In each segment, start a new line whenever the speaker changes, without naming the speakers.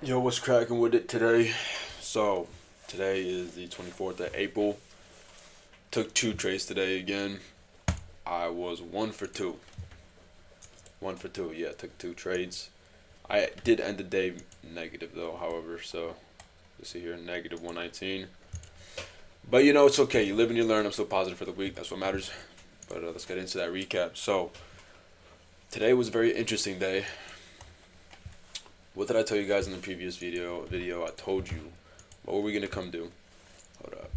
Yo, what's cracking with it today? So, today is the 24th of April. Took two trades today again. I was 1 for 2. 1 for 2, yeah, took two trades. I did end the day negative though, however, so you see here, negative 119. But it's okay. You live and you learn. I'm still positive for the week. That's what matters. But let's get into that recap. So, today was a very interesting day. What did I tell you guys in the previous video? I told you what were we gonna come do. Hold up.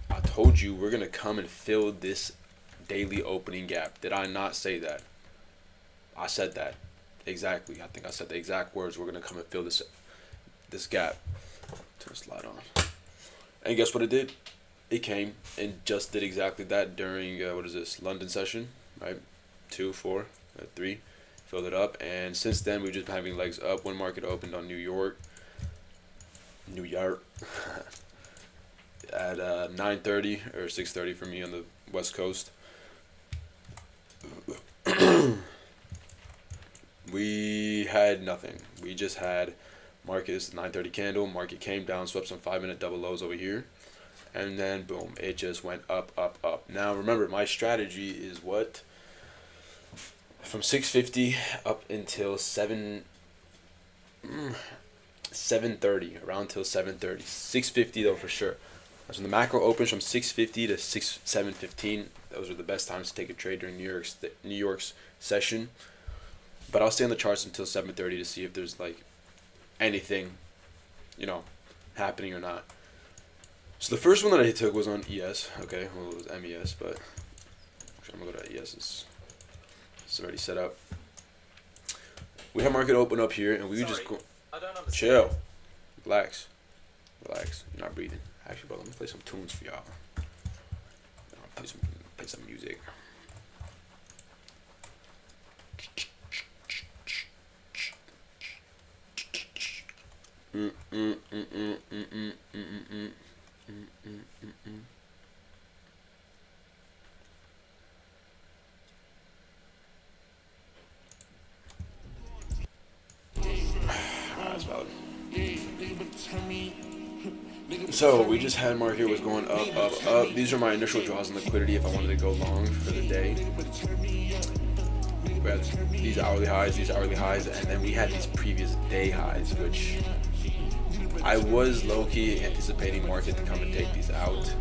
I told you we're gonna come and fill this daily opening gap. Did I not say that? I said that exactly. I think I said the exact words. We're gonna come and fill this gap. Turn the slide on. And guess what it did? It came and just did exactly that during what is this, London session, right? 2, 4, 3. Filled it up, and since then we've just been having legs up. One market opened on New York at 9:30 or 6:30 for me on the West Coast. We had nothing. We just had markets 9:30 candle. Market came down, swept some 5-minute double lows over here, and then boom, it just went up, up, up. Now remember, my strategy is what? From 650 up until 7:30, around till 7:30. 650 though for sure. So when the macro opens from 650 to 7:15, those are the best times to take a trade during New York's session. But I'll stay on the charts until 7:30 to see if there's like anything, happening or not. So the first one that I took was on ES. Okay, well it was MES, but I'm gonna go to ES. It's already set up. We have market open up here, and we just go.
I don't understand.
Chill, relax. You're not breathing. Actually, bro, let me play some tunes for y'all. Play some music. That's valid. So we just had market was going up, up, up. These are my initial draws in liquidity if I wanted to go long for the day. We had these hourly highs, and then we had these previous day highs, which I was low-key anticipating market to come and take these out.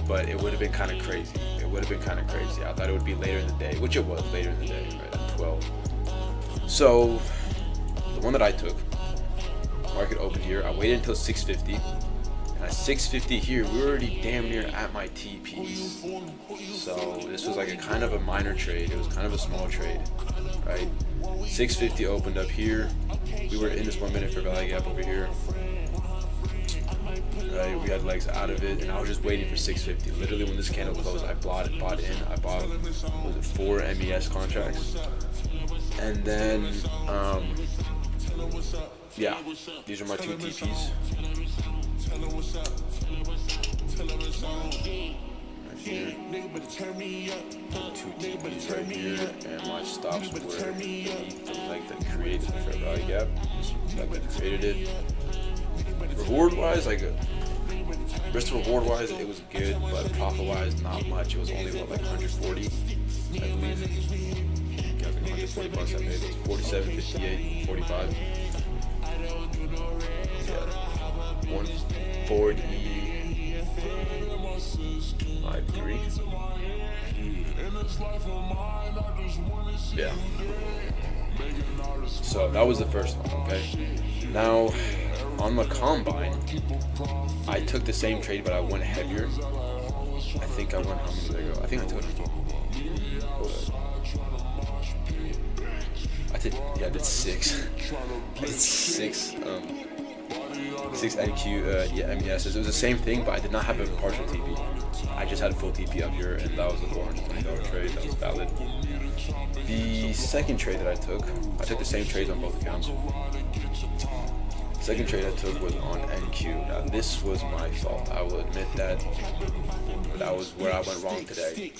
But it would have been kind of crazy. I thought it would be later in the day, which it was later in the day, right at 12. So the one that I took, market opened here. I waited until 650, and at 650 here, we were already damn near at my TPs. So this was like a kind of a minor trade. It was kind of a small trade, right? 650 opened up here. We were in this 1 minute for value gap over here. Right, we had legs out of it, and I was just waiting for 650. Literally, when this candle closed, I bought in. I bought, was it 4 MES contracts? And then, yeah, these are my 2 TPs. Right here. 2 TPs right here, and my stops were beneath the leg that created the fair value gap. That created it. Reward-wise, risk to reward-wise, it was good, but profit-wise, not much. It was only like 140, I believe. Yeah, like 140 bucks I made. It was 47, 58, 45. Yeah, 140, 3. Yeah. So that was the first one. Okay. Now, on the combine, I took the same trade, but I went heavier. I think I went, how many did I go? I think I took I did 6. I did 6 NQ, MES. It was the same thing, but I did not have a partial TP. I just had a full TP up here, and that was a $420 trade. That was valid. The second trade that I took the same trades on both accounts. Second trade I took was on NQ. Now this was my fault. I will admit that. That was where I went wrong today.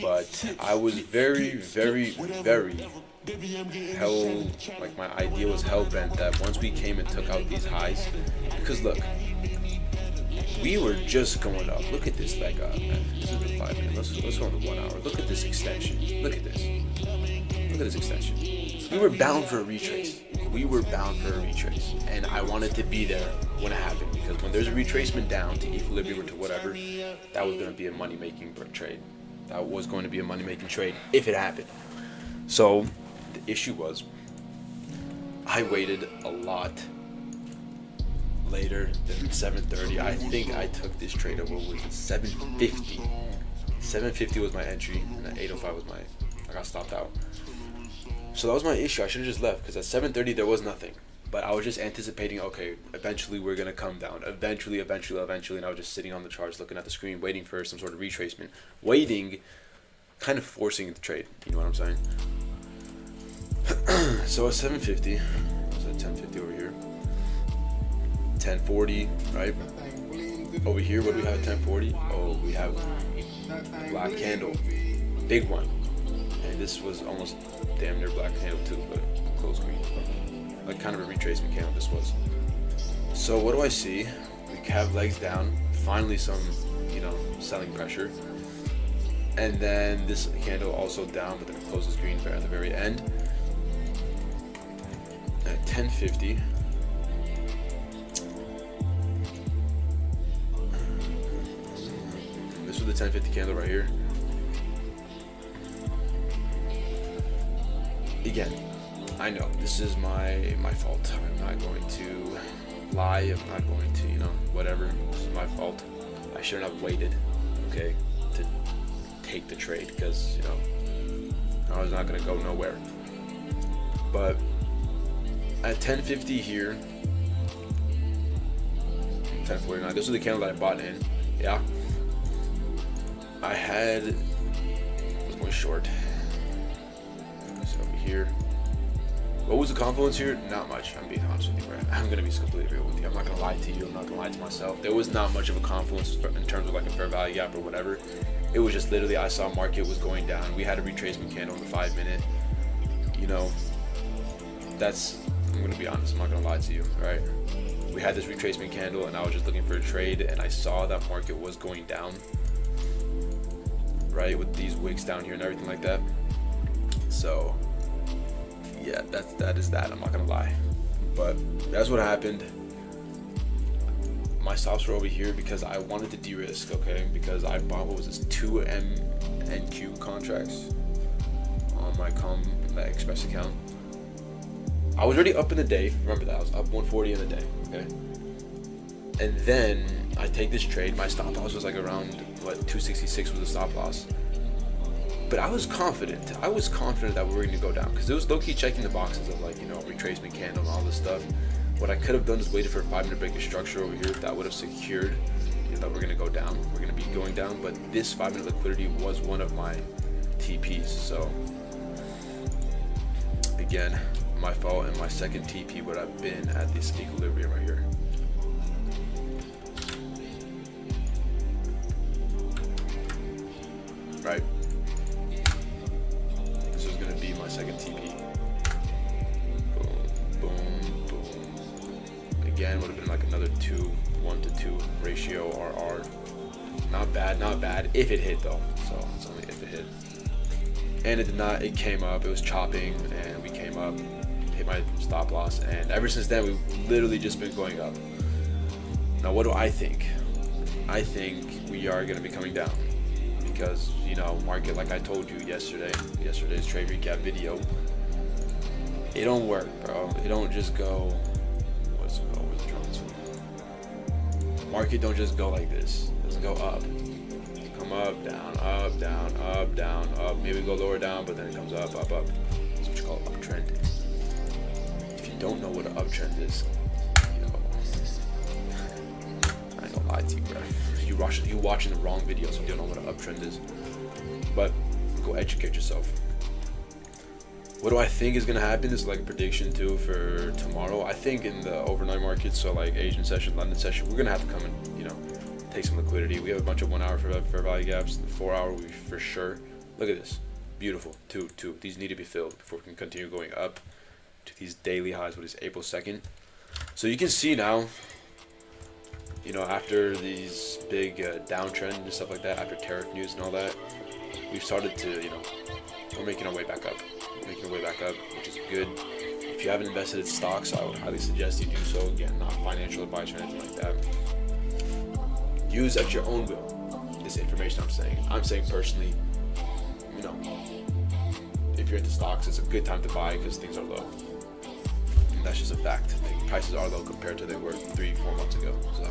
But I was very, very, very hell, like my idea was hell bent that once we came and took out these highs, because look, we were just going up. Look at this leg up, man. This is the 5 minute. Let's go on the 1 hour. Look at this extension. Look at this. Look at this extension. We were bound for a retrace. We were bound for a retrace, and I wanted to be there when it happened, because when there's a retracement down to equilibrium or to whatever, that was going to be a money-making trade. That was going to be a money-making trade if it happened. So the issue was, I waited a lot later than 7:30. I think I took this trade at, what was it, 7:50. 7:50 was my entry, and at 8:05 was I got stopped out. So that was my issue. I should have just left, because at 7:30 there was nothing. But I was just anticipating, okay, eventually we're gonna come down. Eventually, and I was just sitting on the charts, looking at the screen, waiting for some sort of retracement, kind of forcing the trade. You know what I'm saying? So at 7:50, so at 10:50 over here, 10:40, right? Over here, what do we have at 10:40? Oh, we have black candle, big one, and this was almost damn near black candle too, but close green, like kind of a retracement candle this was. So what do I see? We have legs down, finally some, selling pressure, and then this candle also down, but then it closes green at the very end. At 10:50, this was the 10:50 candle right here. Again, I know this is my fault. I'm not going to lie. I'm not going to, whatever. This is my fault. I shouldn't have waited, okay, to take the trade, because, I was not going to go nowhere. But at 10:50 here, 10:49, this was the candle that I bought in, yeah. Was going short. So over here, what was the confluence here? Not much. I'm being honest with you, right? I'm gonna be completely real with you. I'm not gonna lie to you. I'm not gonna lie to myself. There was not much of a confluence in terms of like a fair value gap or whatever. It was just literally, I saw market was going down. We had a retracement candle in the 5 minute. I'm gonna be honest. I'm not gonna lie to you, right? We had this retracement candle, and I was just looking for a trade, and I saw that market was going down, right, with these wicks down here and everything like that. So yeah, that is that. I'm not gonna lie, but that's what happened. My stops were over here because I wanted to de-risk, okay, because I bought, what was this, 2 MNQ contracts on my Express account. I was already up in the day. Remember that I was up 140 in the day, okay? And then I take this trade. My stop loss was like around 266 was the stop loss. But I was confident. that we were going to go down, because it was low-key checking the boxes of retracement candle and all this stuff. What I could have done is waited for a 5 minute break of structure over here. That would have secured that we're going to go down. We're going to be going down. But this 5 minute liquidity was one of my TPs. So again, my fault, and my second TP would have been at this equilibrium right here. Right? This was going to be my second TP. Boom, boom, boom. Again, would have been like another 1-to-2 ratio RR. Not bad. If it hit though. So it's only if it hit. And it did not. It came up. It was chopping, and we came up, hit my stop loss, and ever since then we've literally just been going up. Now what do I think? I think we are going to be coming down, because market, like I told you yesterday's trade recap video, it don't work, bro. It don't just go, where's the drones? Market don't just go like this. It doesn't go up. Come up, down, up, down, up, down, up. Maybe go lower down, but then it comes up, up, up. That's what you call uptrend. If you don't know what an uptrend is, I ain't gonna lie to you, bro. You watching the wrong video, so you don't know what an uptrend is. But go educate yourself. What do I think is gonna happen? This is like a prediction too for tomorrow. I think in the overnight market, so like Asian session, London session, we're gonna have to come and take some liquidity. We have a bunch of 1 hour for value gaps. The 4 hour, we for sure. Look at this. Beautiful. Two. These need to be filled before we can continue going up to these daily highs, what is April 2nd. So you can see now, you know, after these big downtrend and stuff like that, after tariff news and all that, we've started to, you know, we're making our way back up. Which is good. If you haven't invested in stocks, I would highly suggest you do so. Again, not financial advice or anything like that. Use at your own will this information I'm saying. I'm saying personally, you know, if you're into stocks, it's a good time to buy because things are low. And that's just a fact. Like, prices are low compared to they were 3-4 months ago. So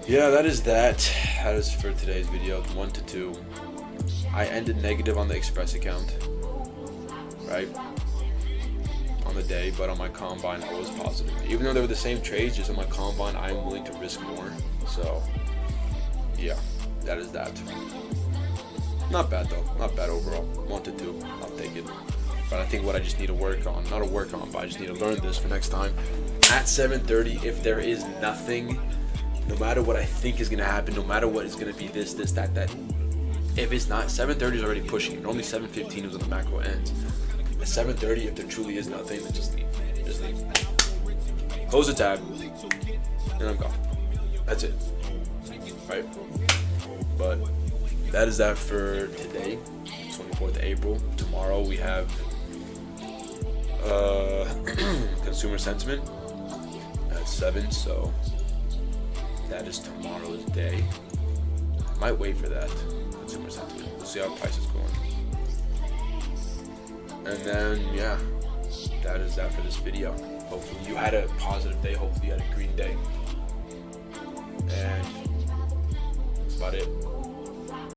yeah, that is that. That is for today's video. 1 to 2. I ended negative on the Express account, right, on the day, but on my Combine I was positive. Even though they were the same trades, just on my Combine I'm willing to risk more. So yeah, that is that. Not bad though, not bad overall. 1 to 2, I'll take it. But I think what I just need to work on, not to work on, but I just need to learn this for next time. At 7:30, if there is nothing, no matter what I think is gonna happen, no matter what is gonna be this, that. If it's not, 7:30 is already pushing it. Normally 7:15 is when the macro ends. At 7:30, if there truly is nothing, then just leave. Just leave. Close the tab, and I'm gone. That's it. Right? But that is that for today, 24th of April. Tomorrow we have consumer sentiment at 7, so that is tomorrow's day. Might wait for that. Consumer sentiment. We'll see how price is going. And then yeah, that is that for this video. Hopefully you had a positive day. Hopefully you had a green day. And that's about it.